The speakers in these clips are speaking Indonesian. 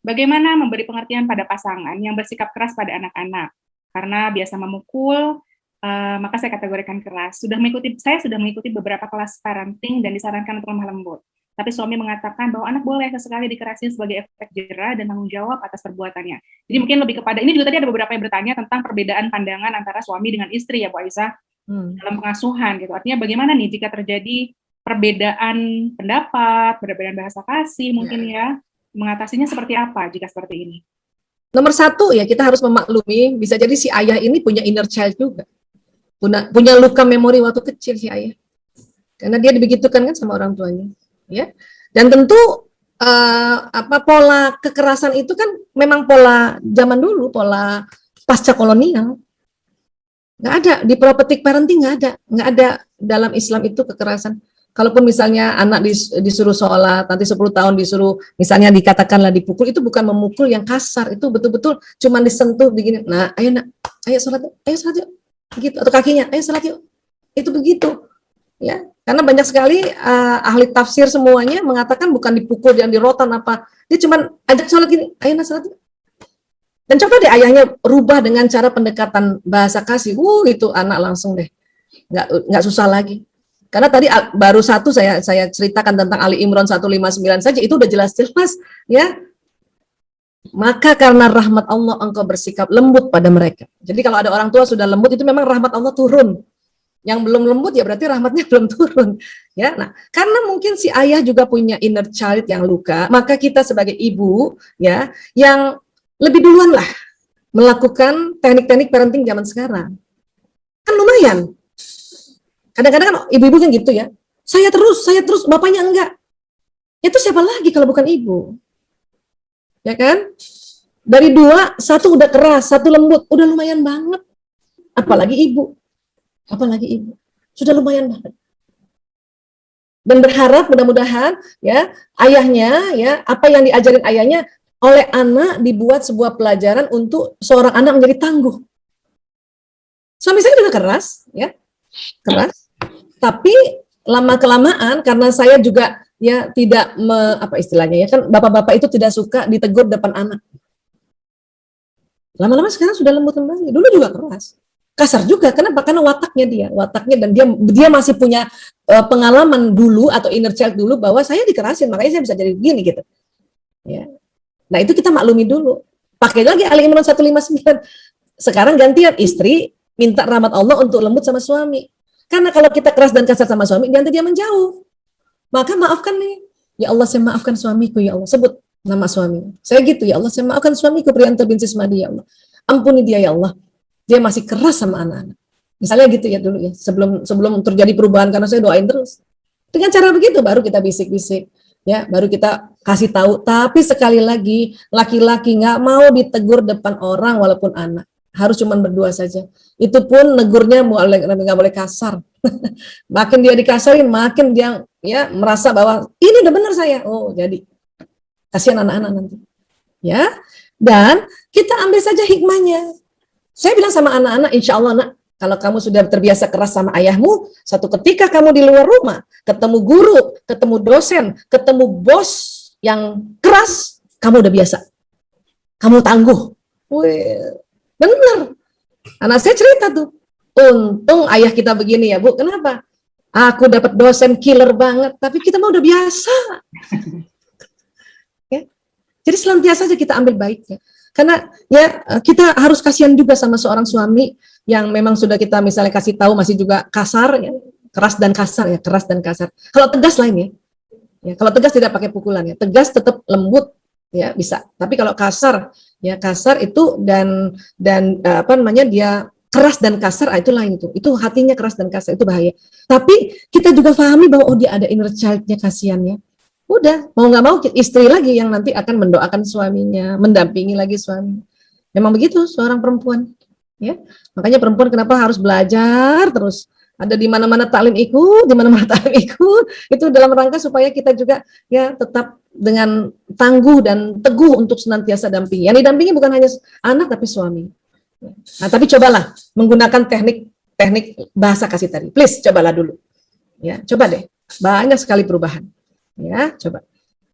Bagaimana memberi pengertian pada pasangan yang bersikap keras pada anak-anak? Karena biasa memukul, maka saya kategorikan keras. Saya sudah mengikuti beberapa kelas parenting dan disarankan untuk lemah lembut. Tapi suami mengatakan bahwa anak boleh sesekali dikerasin sebagai efek jera dan tanggung jawab atas perbuatannya. Jadi mungkin lebih kepada, ini juga tadi ada beberapa yang bertanya tentang perbedaan pandangan antara suami dengan istri ya Bu Aisyah, dalam pengasuhan gitu. Artinya bagaimana nih jika terjadi perbedaan pendapat, perbedaan bahasa kasih mungkin ya, mengatasinya seperti apa jika seperti ini? Nomor satu ya, kita harus memaklumi, bisa jadi si ayah ini punya inner child juga. Punya luka memori waktu kecil si ayah. Karena dia dibegitukan kan sama orang tuanya. Ya. Dan tentu pola kekerasan itu kan memang pola zaman dulu, pola pasca kolonial. Nggak ada, di prophetic parenting nggak ada dalam Islam itu kekerasan. Kalaupun misalnya anak disuruh sholat, nanti 10 tahun disuruh, misalnya dikatakanlah dipukul, itu bukan memukul yang kasar, itu betul-betul cuma disentuh begini. Nah, ayo sholat yuk, gitu. Atau kakinya, ayo sholat yuk. Itu begitu, ya. Karena banyak sekali ahli tafsir semuanya mengatakan bukan dipukul yang dirotan apa, dia cuma ajak sholat gini, ayo sholat yuk. Dan coba deh ayahnya rubah dengan cara pendekatan bahasa kasih, itu anak langsung deh, nggak susah lagi. Karena tadi baru satu saya ceritakan tentang Ali Imran 159 saja, itu udah jelas-jelas ya. Maka karena rahmat Allah engkau bersikap lembut pada mereka. Jadi kalau ada orang tua sudah lembut, itu memang rahmat Allah turun. Yang belum lembut ya berarti rahmatnya belum turun. Ya, nah karena mungkin si ayah juga punya inner child yang luka, maka kita sebagai ibu ya yang lebih duluan lah melakukan teknik-teknik parenting zaman sekarang. Kan lumayan. Kadang-kadang kan ibu-ibu kan gitu ya, saya terus, bapaknya enggak. Itu siapa lagi kalau bukan ibu? Ya kan? Dari 2, 1 udah keras, 1 lembut, udah lumayan banget. Apalagi ibu. Sudah lumayan banget. Dan berharap mudah-mudahan ya, ayahnya ya, apa yang diajarin ayahnya oleh anak dibuat sebuah pelajaran untuk seorang anak menjadi tangguh. Suami saya juga keras, ya. Keras. Tapi lama-kelamaan karena saya juga ya tidak istilahnya ya kan bapak-bapak itu tidak suka ditegur depan anak. Lama-lama sekarang sudah lembut kembali. Dulu juga keras. Kasar juga karena wataknya dan dia masih punya pengalaman dulu atau inner child dulu bahwa saya dikerasin makanya saya bisa jadi begini gitu. Ya. Nah, itu kita maklumi dulu. Pakai lagi Ali Imran 159. Sekarang gantian istri minta rahmat Allah untuk lembut sama suami. Karena kalau kita keras dan kasar sama suami, nanti dia menjauh. Maka maafkan nih. Ya Allah, saya maafkan suamiku, ya Allah. Sebut nama suami. Saya gitu, ya Allah, saya maafkan suamiku, Priyanto bin Sismadi, ya Allah. Ampuni dia, ya Allah. Dia masih keras sama anak-anak. Misalnya gitu ya dulu ya. Sebelum terjadi perubahan, karena saya doain terus. Dengan cara begitu, baru kita bisik-bisik. Ya, baru kita kasih tahu. Tapi sekali lagi, laki-laki nggak mau ditegur depan orang walaupun anak. Harus cuma berdua saja. Itu pun negurnya nggak boleh kasar. Makin dia dikasarin, makin dia ya merasa bahwa ini udah benar saya. Oh, jadi kasihan anak-anak nanti. Ya, dan kita ambil saja hikmahnya. Saya bilang sama anak-anak, insya Allah nak, kalau kamu sudah terbiasa keras sama ayahmu, satu ketika kamu di luar rumah, ketemu guru, ketemu dosen, ketemu bos yang keras, kamu udah biasa. Kamu tangguh. Wih, bener. Anak saya cerita tuh, untung ayah kita begini ya Bu, kenapa? Aku dapat dosen killer banget, tapi kita mah udah biasa. Ya. Jadi selantiasa saja kita ambil baiknya. Karena ya kita harus kasihan juga sama seorang suami yang memang sudah kita misalnya kasih tahu masih juga kasar ya, keras dan kasar. Kalau tegas lain ya. Ya, kalau tegas tidak pakai pukulan ya. Tegas tetap lembut ya bisa. Tapi kalau kasar ya kasar itu dan dia keras dan kasar itu lain itu. Itu hatinya keras dan kasar itu bahaya. Tapi kita juga pahami bahwa dia ada inner child-nya kasihannya. Udah, mau nggak mau istri lagi yang nanti akan mendoakan suaminya, mendampingi lagi suami. Memang begitu seorang perempuan, ya. Makanya perempuan kenapa harus belajar terus. Ada di mana-mana taklim ikut, itu dalam rangka supaya kita juga ya tetap dengan tangguh dan teguh untuk senantiasa dampingi. Yang didampingi bukan hanya anak tapi suami. Nah, tapi cobalah menggunakan teknik bahasa kasih tadi. Please cobalah dulu. Ya, coba deh. Banyak sekali perubahan. Ya, coba.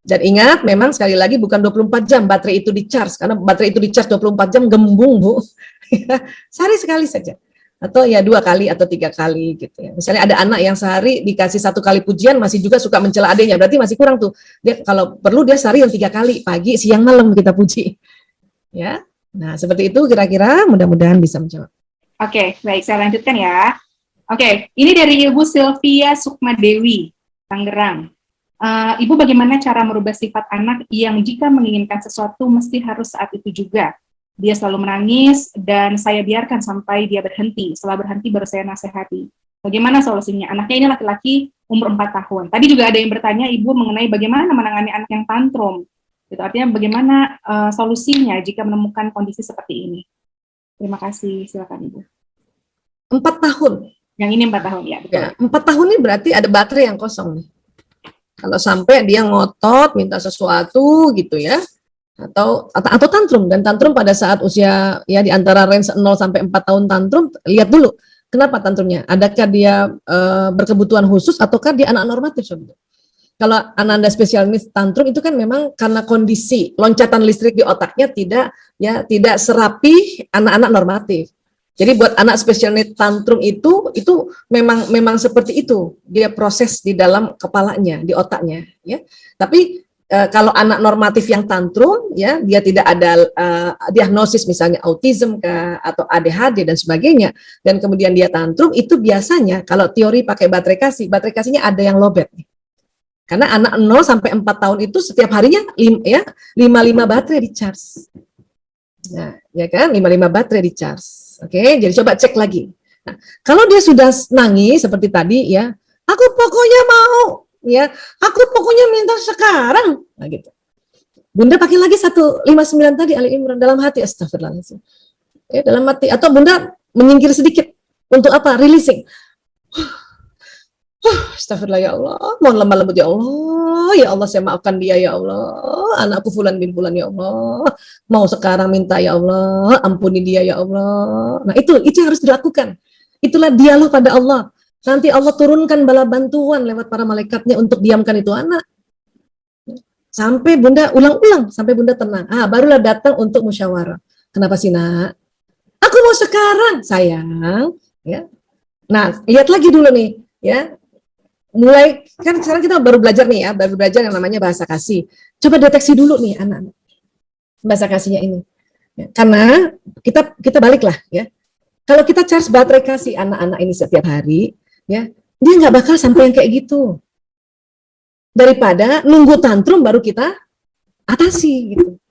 Dan ingat, memang sekali lagi bukan 24 jam baterai itu di-charge, karena baterai itu di-charge 24 jam gembung, Bu. Sehari sekali saja. Atau ya 2 kali atau 3 kali gitu ya. Misalnya ada anak yang sehari dikasih 1 kali pujian masih juga suka mencela adiknya, berarti masih kurang tuh. Dia kalau perlu dia sehari yang 3 kali, pagi, siang, malam kita puji. Ya. Nah, seperti itu kira-kira, mudah-mudahan bisa menjawab. Oke, baik, saya lanjutkan ya. Oke, ini dari Ibu Sylvia Sukmadewi, Tangerang. Ibu, bagaimana cara merubah sifat anak yang jika menginginkan sesuatu mesti harus saat itu juga? Dia selalu menangis dan saya biarkan sampai dia berhenti. Setelah berhenti baru saya nasihati. Bagaimana solusinya? Anaknya ini laki-laki, umur 4 tahun. Tadi juga ada yang bertanya, Ibu, mengenai bagaimana menangani anak yang tantrum. Itu artinya bagaimana solusinya jika menemukan kondisi seperti ini. Terima kasih, silakan Ibu. 4 tahun. Yang ini 4 tahun, ya, betul. Ya, 4 tahun ini berarti ada baterai yang kosong nih. Kalau sampai dia ngotot minta sesuatu gitu ya, atau tantrum, dan tantrum pada saat usia ya di antara range 0 sampai 4 tahun tantrum, lihat dulu kenapa tantrumnya. Adakah dia berkebutuhan khusus ataukah dia anak normatif? Kalau anak Anda spesial needs tantrum itu kan memang karena kondisi loncatan listrik di otaknya tidak serapi anak-anak normatif. Jadi buat anak special need tantrum itu memang seperti itu, dia proses di dalam kepalanya, di otaknya ya. Tapi kalau anak normatif yang tantrum ya, dia tidak ada diagnosis misalnya autism atau ADHD dan sebagainya, dan kemudian dia tantrum, itu biasanya kalau teori pakai baterai kasihnya ada yang lowbat. Karena anak 0 sampai 4 tahun itu setiap harinya 55 baterai di charge. Nah, ya kan, 55 baterai di charge. Oke, jadi coba cek lagi. Nah, kalau dia sudah nangis seperti tadi ya, aku pokoknya mau, ya, aku pokoknya minta sekarang. Nah, gitu. Bunda pakai lagi 159 tadi Ali Imran dalam hati, astagfirullahaladzim. Ya, dalam hati, atau Bunda menyingkir sedikit untuk apa? Releasing. Astagfirullah ya Allah, mohon lemah lembut ya Allah saya maafkan dia ya Allah, anakku fulan bin fulan ya Allah, mau sekarang minta ya Allah, ampuni dia ya Allah. Nah itu yang harus dilakukan, itulah dialog pada Allah. Nanti Allah turunkan bala bantuan lewat para malaikatnya untuk diamkan itu anak. Sampai Bunda ulang-ulang, sampai Bunda tenang. Barulah datang untuk musyawarah. Kenapa sih nak? Aku mau sekarang, sayang. Ya. Nah, lihat lagi dulu nih, ya. Mulai kan sekarang kita baru belajar nih ya, baru belajar yang namanya bahasa kasih. Coba deteksi dulu nih anak-anak bahasa kasihnya ini. Ya, karena kita baliklah ya. Kalau kita charge baterai kasih anak-anak ini setiap hari, ya, dia nggak bakal sampai yang kayak gitu. Daripada nunggu tantrum baru kita atasi gitu.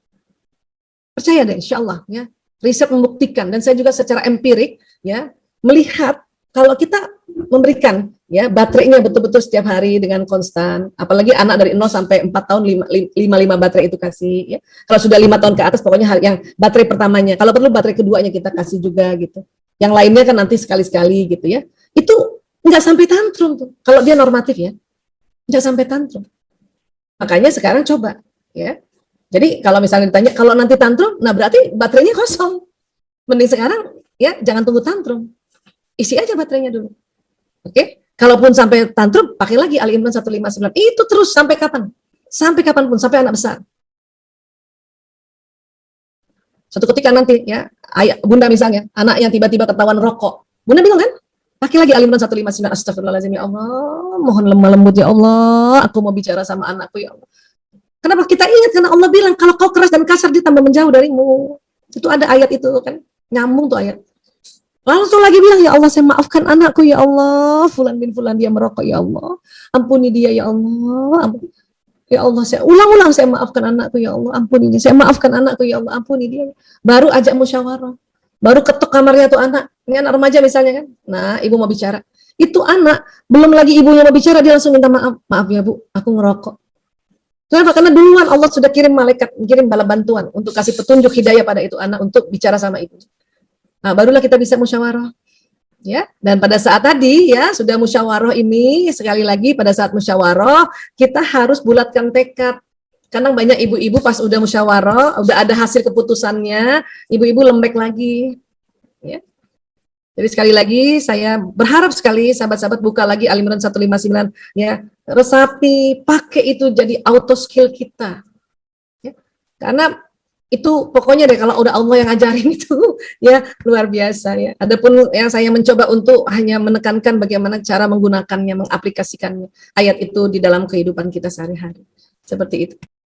Percaya deh, insya Allah ya. Riset membuktikan dan saya juga secara empirik ya melihat kalau kita memberikan ya baterainya betul-betul setiap hari dengan konstan, apalagi anak dari 0 sampai 4 tahun 55 baterai itu kasih ya. Kalau sudah 5 tahun ke atas pokoknya yang baterai pertamanya, kalau perlu baterai keduanya kita kasih juga gitu. Yang lainnya kan nanti sekali-sekali gitu ya. Itu nggak sampai tantrum tuh. Kalau dia normatif ya. Nggak sampai tantrum. Makanya sekarang coba ya. Jadi kalau misalnya ditanya kalau nanti tantrum, nah berarti baterainya kosong. Mending sekarang ya jangan tunggu tantrum. Isi aja baterainya dulu. Oke? Kalaupun sampai tantrum, pakai lagi Ali Imran 159. Itu terus sampai kapan? Sampai kapanpun, sampai anak besar. Suatu ketika nanti ya, Bunda misalnya, anak yang tiba-tiba ketahuan rokok. Bunda bingung kan? Pakai lagi Ali Imran 159. Astagfirullahaladzim ya Allah. Mohon lemah lembut ya Allah. Aku mau bicara sama anakku ya Allah. Kenapa kita ingat? Karena Allah bilang, kalau kau keras dan kasar, dia tambah menjauh darimu. Itu ada ayat itu kan. Nyambung tuh ayat. Langsung lagi bilang, ya Allah saya maafkan anakku ya Allah, fulan bin fulan dia merokok ya Allah, ampuni dia ya Allah, ya Allah saya ulang-ulang saya maafkan anakku ya Allah, ampuni dia, saya maafkan anakku ya Allah, ampuni dia. Baru ajak musyawarah, baru ketuk kamarnya tuh anak, ini anak remaja misalnya kan, nah ibu mau bicara, itu anak belum lagi ibunya mau bicara dia langsung minta maaf ya Bu, aku ngerokok. Kenapa? Karena duluan Allah sudah kirim malaikat, kirim bala bantuan untuk kasih petunjuk hidayah pada itu anak untuk bicara sama ibu. Nah, barulah kita bisa musyawarah. Ya, dan pada saat tadi ya sudah musyawarah ini sekali lagi pada saat musyawarah kita harus bulatkan tekad. Karena banyak ibu-ibu pas udah musyawarah, udah ada hasil keputusannya, ibu-ibu lembek lagi. Ya. Jadi sekali lagi saya berharap sekali sahabat-sahabat buka lagi Al Imran 159 ya, resapi, pakai itu jadi auto skill kita. Ya. Karena itu pokoknya deh kalau udah Allah yang ajarin itu ya luar biasa ya. Adapun yang saya mencoba untuk hanya menekankan bagaimana cara menggunakannya, mengaplikasikannya ayat itu di dalam kehidupan kita sehari-hari. Seperti itu.